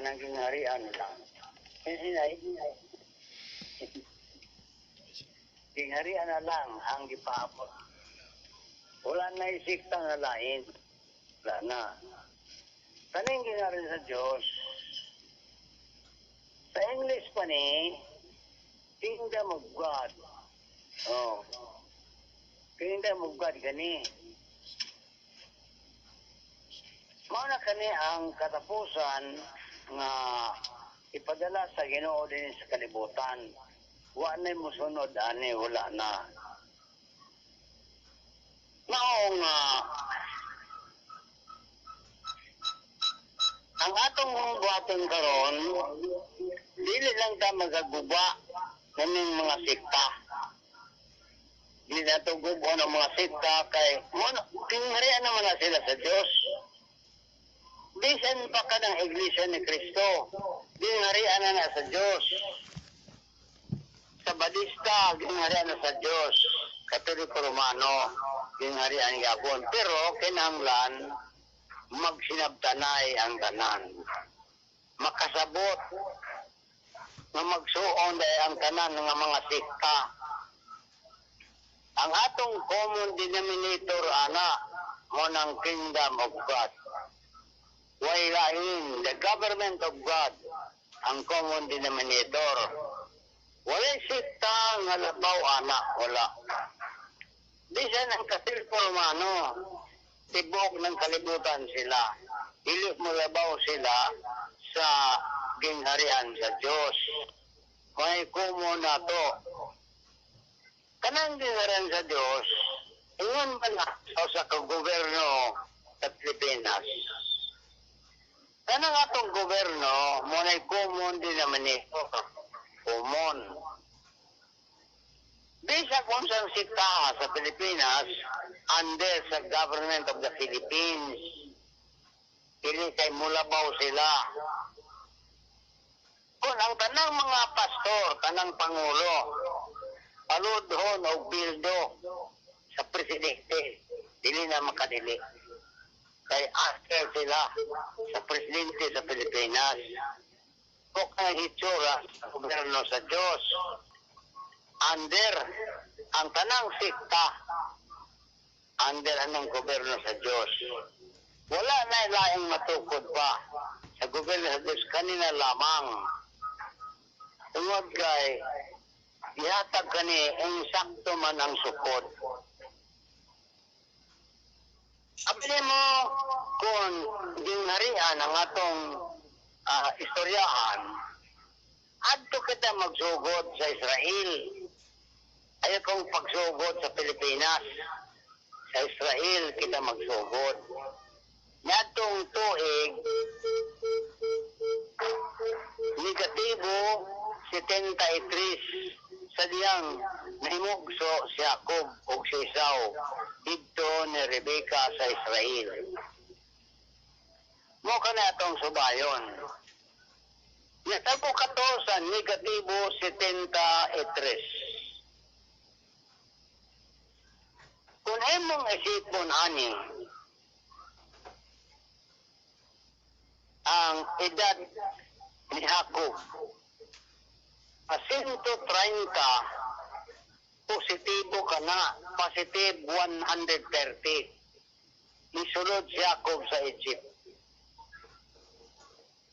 kanang gingharian lang. Gingharian na lang ang gipaabot. Wala na isikta nga lain. Wala na. Kaning gingharian sa Diyos, sa English pa ni, Kingdom of God. Oh. Kingdom of God gani. Mauna kani ang katapusan nga ipadala sa Ginoo din sa kalibutan. Wa na mosunod ani, wala na. Maong ang atong buhaton karon dili lang ta magaguba ng mga sikta. Dili na to gubo ng mga sikta kay kingharian naman na sila sa Diyos. Bisan pa ka ng Iglesia ni Cristo, kingharian na sa Diyos. Sa Badista, kingharian na sa Diyos. Katoliko Romano, kingharian gapon. Pero kinahanglan magsinabtanay ang tanan. Makasabot nga magsuon dahil ang tanan ng mga sikta. Ang atong common denominator ana mo ng Kingdom of God. Wailain, the government of God, ang common denominator. Walay sikta nga labaw ana, wala. Bisan ang Katoliko Romano, tibok ng kalibutan sila. Dili mo labaw sila sa gingharian sa Diyos. May kumo na to. Kanang gingharian sa Diyos, ingon ba na sa gobyerno sa Pilipinas? Kanang atong gobyerno, muna'y common denominator. Common. Bisa kung saan sikta sa Pilipinas, under sa government of the Philippines, hindi kay mulabaw sila. Kung ang tanang mga pastor, tanang pangulo, paludhon o bildo sa presidente, dili na makadili. Kay after sila sa presidente sa Pilipinas. Kung ang hitsura sa gobyerno sa Diyos, under ang tanang sikta, under anong gobyerno sa Diyos. Wala na ilaing matukod pa sa gobyerno sa Diyos, kanina lamang. Tungod kay ihatag kani ang sakto man ang sukod. Sabi mo kung gingharian ang atong istoryahan, adto kita magsugod sa Israel. Ayaw kong pagsugod sa Pilipinas. Sa Israel kita magsugod. Natong tuig, negatibo 73 sa diyang nahimugso si Jacob o si Esau dito ni Rebecca sa Israel. Mo ka na itong subayon. Natabo ka to sa negatibo 73. Kung imong isipon ani, ang edad ni Jacob, 130, positibo ka na, positive 130. Nisulod si Jacob sa Egypt.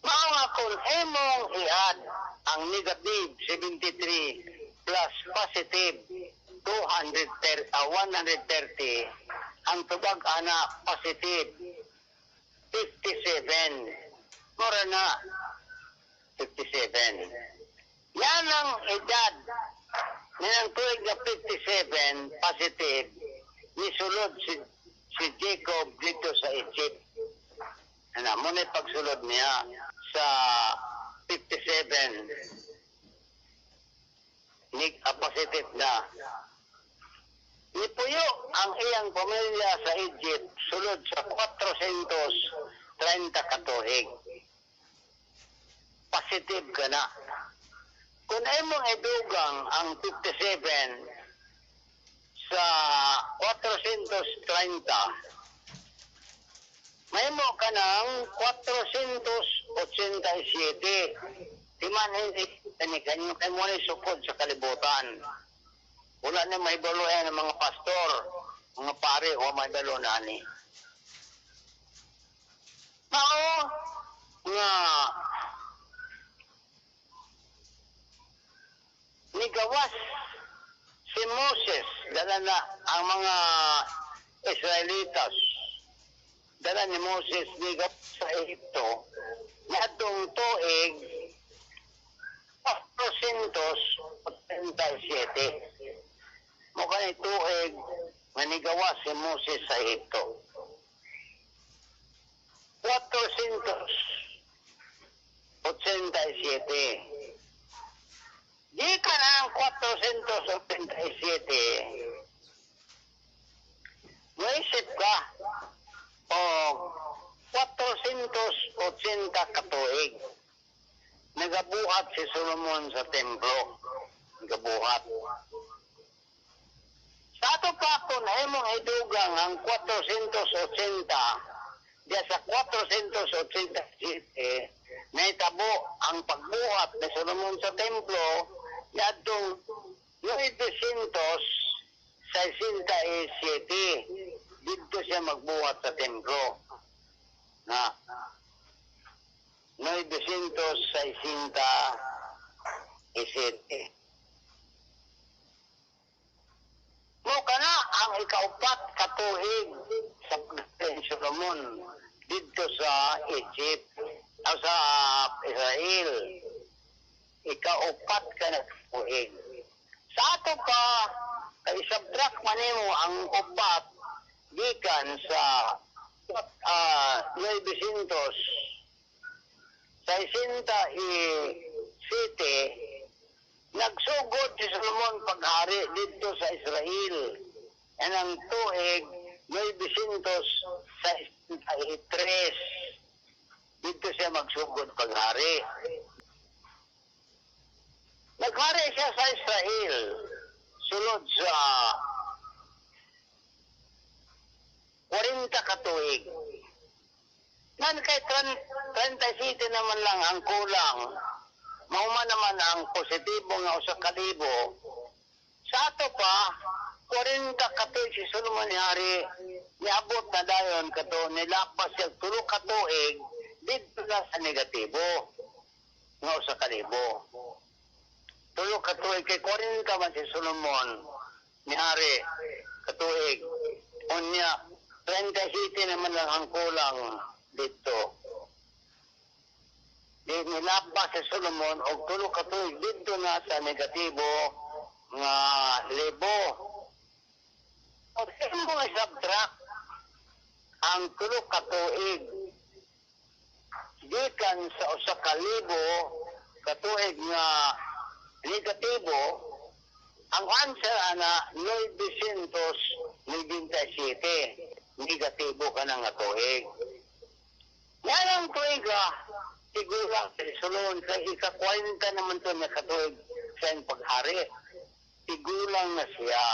Mga kung imong i-add ang negative 73 plus positive 130, ang tubag ana positive 57. Mura na 57. Yan ang edad ng tuig na 57 positive nisulod si Jacob dito sa Egypt. Muna pagsulod niya sa 57 positive na. Nipuyo ang iyang pamilya sa Egypt sulod sa 430 katuig. Positive ka na. Kung ay mong edugang ang 57 sa 430, may mo ka ng 480 Di man hindi kanyo kay mo ni sukod sa kalibutan. Wala na may baluan ng mga pastor, mga pare o may balonani. Mao nga nigawas si Moses, dala na ang mga Israelitas, dala ni Moses nigawas sa Ehipto, na itong tuig 487. Mukha ni tuig nga nigawas si Moses sa Ehipto. 487. Di ka na ang 487. Naisip ka o 480 katuig. Nagabuhat si Solomon sa templo. Nagabuhat. Sa ato pa kung himong idugang ang 480, diya sa 487, naitabo ang pagbuhat ni Solomon sa templo yadtong 967 dito siya magbuhat sa templo. Na 967. Mo kana ang ikaupat katuig sa pagdating ni Solomon dito sa Egypt o sa Israel. Ikaupat ka na katuig. Sa ato pa, kay subtract manimo ang upat gikan sa 967, nagsugod si Solomon paghari dito sa Israel. Yan ang tuig 963. Dito siya magsugod paghari. Naghari siya sa Israel sulod sa 40 katuig. Nan kay 37 naman lang ang kulang. Mauma naman ang positibo nga usa ka libo. Sa ato pa 40 katuig si Solomon ni hari niabot na dayon kato nilapas siya 3 katuig dito na sa negatibo nga usa ka libo. 3 katuig kay 40 man si Solomon ni hari katuig. Unya 37 naman lang ang kulang dito. Di nilabas si Solomon og 3 katuig dito na sa negatibo nga libo. O sino nga subtract ang 3 katuig gikan sa usa ka libo katuig nga negatibo, ang answer ana 997. Negatibo ka na nga tuig. Yan ang tuig siguro Solomon sa ika-40 naman to na katuig sa paghari. Tigulang na siya.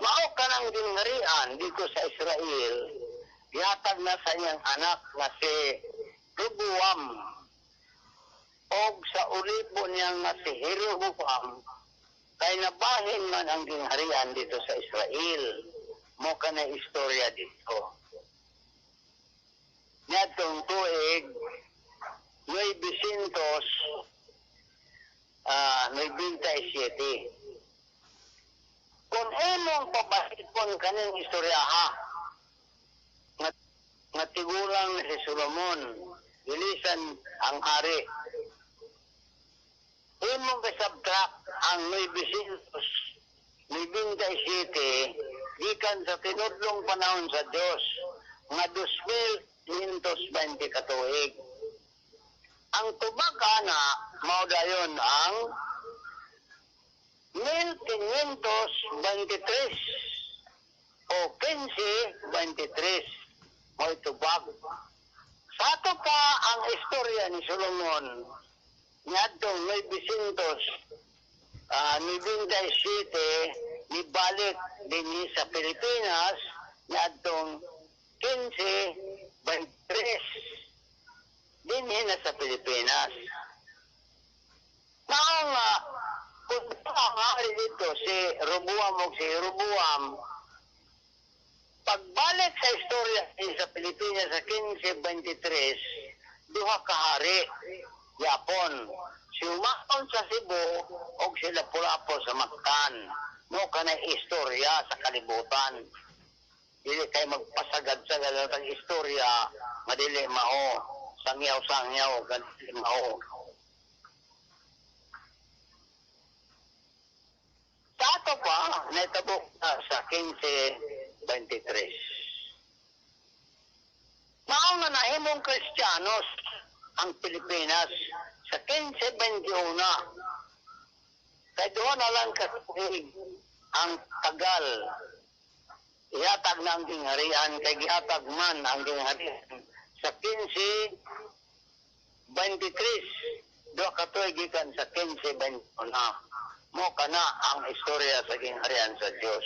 Mao ka nang gingharian dito sa Israel, gihatag na sa iyang anak na si Rehoboam o sa ulipo niya nga si Jeroboam, kay nabahin man ang gingharian dito sa Israel. Mo ka na istorya dito. Niyatong tuig 997. Kung imong pabahikon kaning istoryaha nga tigulang si Solomon, bilisan ang hari. Imong subtract ang 997 gikan sa tinudlong panahon sa Dios nga 2,520 katuig. Ang tubag ana mao dayon ang 1523 o 1523 mo'y tubag. Sa ato pa ang istorya ni Solomon ngadtong 997 nibalik dinhi sa Pilipinas ngadtong 1523. dinhi na sa Pilipinas. Mao nga, kung ang hari dito si Roboam o si Roboam, pagbalik sa istorya sa Pilipinas sa 1523, duha ka hari, Yapon. Si Umakon sa Cebu o si Lapu-Lapu sa Mactan. Mo ka na istorya sa kalibutan. Dili kay magpasagad-sagad ng istorya, madili mao, sangyaw-sangyaw, madili mao. Sa ato pa, naitabo sa 1523. Mao nga nahimong Kristiyanos ang Pilipinas sa 1521. Kaya doon na lang katuig ang tagal. Ihatag na ang gingharian, kay gihatag man ang gingharian sa 1523. Doon katuig gikan sa 1521. Mo kana ang istorya sa gingharian sa Dios.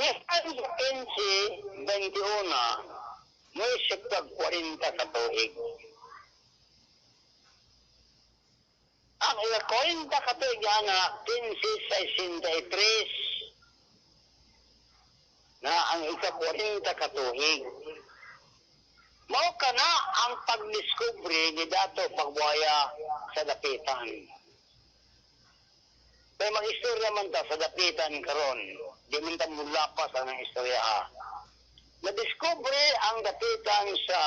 Gikan sa 1521, may siyagtag 40 katuig. Ang 40 katuig na 1563 na ang ika-40 katuig. Mao kana ang pagdiskubre ni Dato Pagbuaya sa Dapitan. Kaya mag-istorya man ta sa Dapitan karon, di man ta mulapas ang istorya. Nadiskubre ang Dapitan sa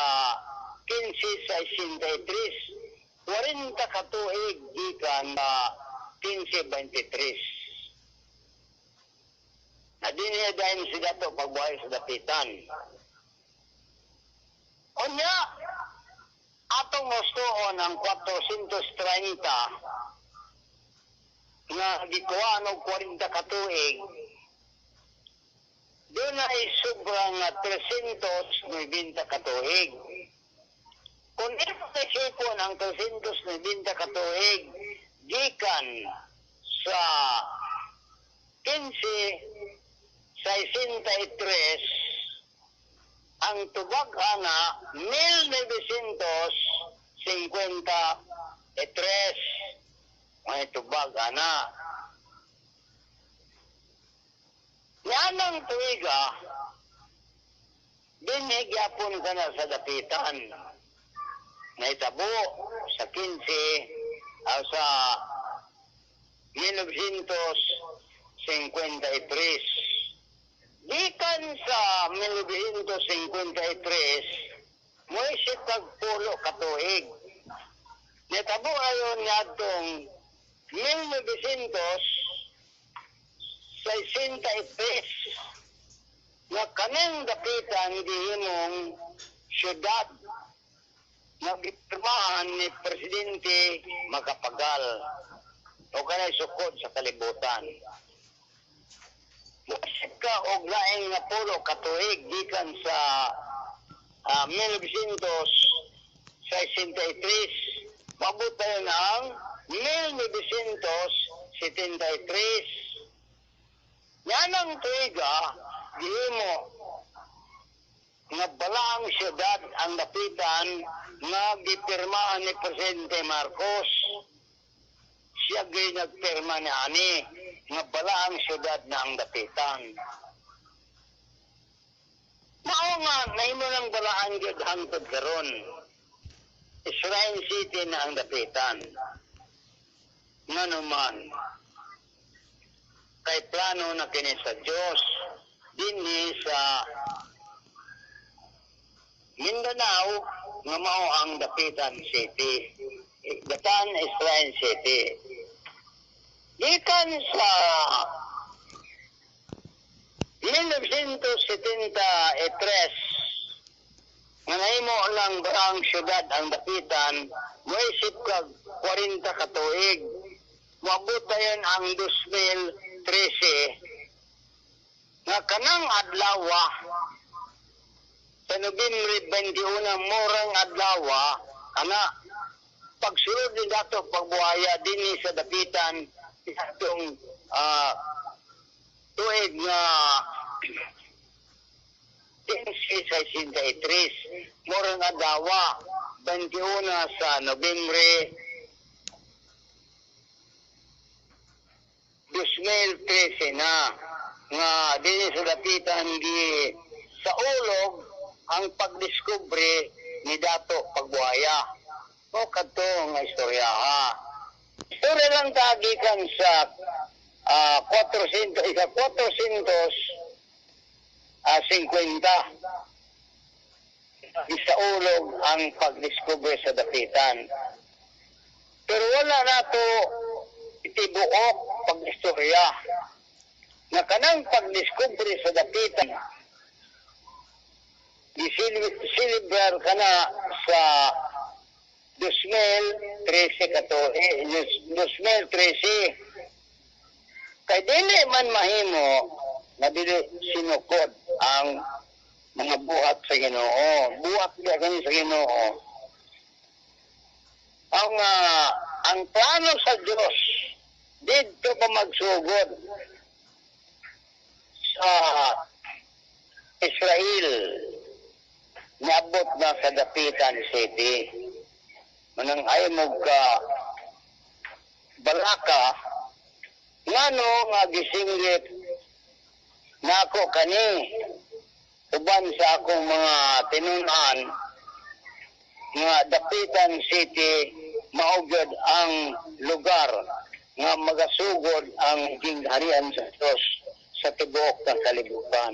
1563, 40 katuig gikan na 1523. Nadiniya dahil si Dato Pagbuhay sa Dapitan. Unya, atong gustoon ang 430 nga gikuha ng 40 katuig, doon ay sobrang 390 katuig. Kung ipag-isipon ang 390 katuig, gikan sa 1563, ang tubag ana 1953. May tubag ana. Yanang tuiga, binigyapon ka na sa Dapitan. Naitabo sa 1953. Gikan sa 1953, mo isip kagpulo katuig. Naitabo ayon nga itong 1963 na kanang Dapitan gihimong syudad na gipirmahan ni Presidente Magapagal o kanay sukod sa kalibutan. Musip ka og laing nga pulo katuig gikan sa 1963, mabot tayo ng 1973. Yanang tuiga, gihimo nga balaang syudad ang Dapitan nga gipirmahan ni Presidente Marcos. Siya gay nagpirma ni ani nga balaang syudad na ang Dapitan. Mao nga nahimo ng balaan gyud hangtod karon. Shrine City na ang Dapitan. Nganuman, kay plano na kini sa Dios dinhi sa Mindanao nga mao ang Dapitan City. Dapitan Shrine City. Gikan sa 1973 nga nahimo lang ang syudad ang Dapitan, moisip kag 40 katuig. Mabot dayon ang 2013 nga kanang adlaw sa Nobyembre 21 morang adlaw kana pagsulod ni Dato Pagbuaya dinhi sa Dapitan itong tuig nga 1563, Morang Adawa, 21 sa Nobyembre 2013 na nga din sa dapitan di sa ulog ang pagdiskubre ni Dato Pagbuaya. O kadto nga istorya ha. Istorya lang tagikan sa 450 isaulog ang pagdiskubre sa dapitan. Pero wala na to itibuok pag-istorya na kanang pagdiskubre sa dapitan gisilibrar ka na sa 2013 kay dili man mahimo na dili sinukod ang mga buhat sa Ginoo. Buhat niya kani sa Ginoo. Ang plano sa Dios dito pa magsugod sa Israel niabot na sa Dapitan City. Manang ay mo ka balaka ngano nga gisinglit nako kani uban sa akong mga tinunan nga Dapitan City maugad ang lugar nga magasugod ang gingharian sa Diyos sa tibuok ng kalibutan.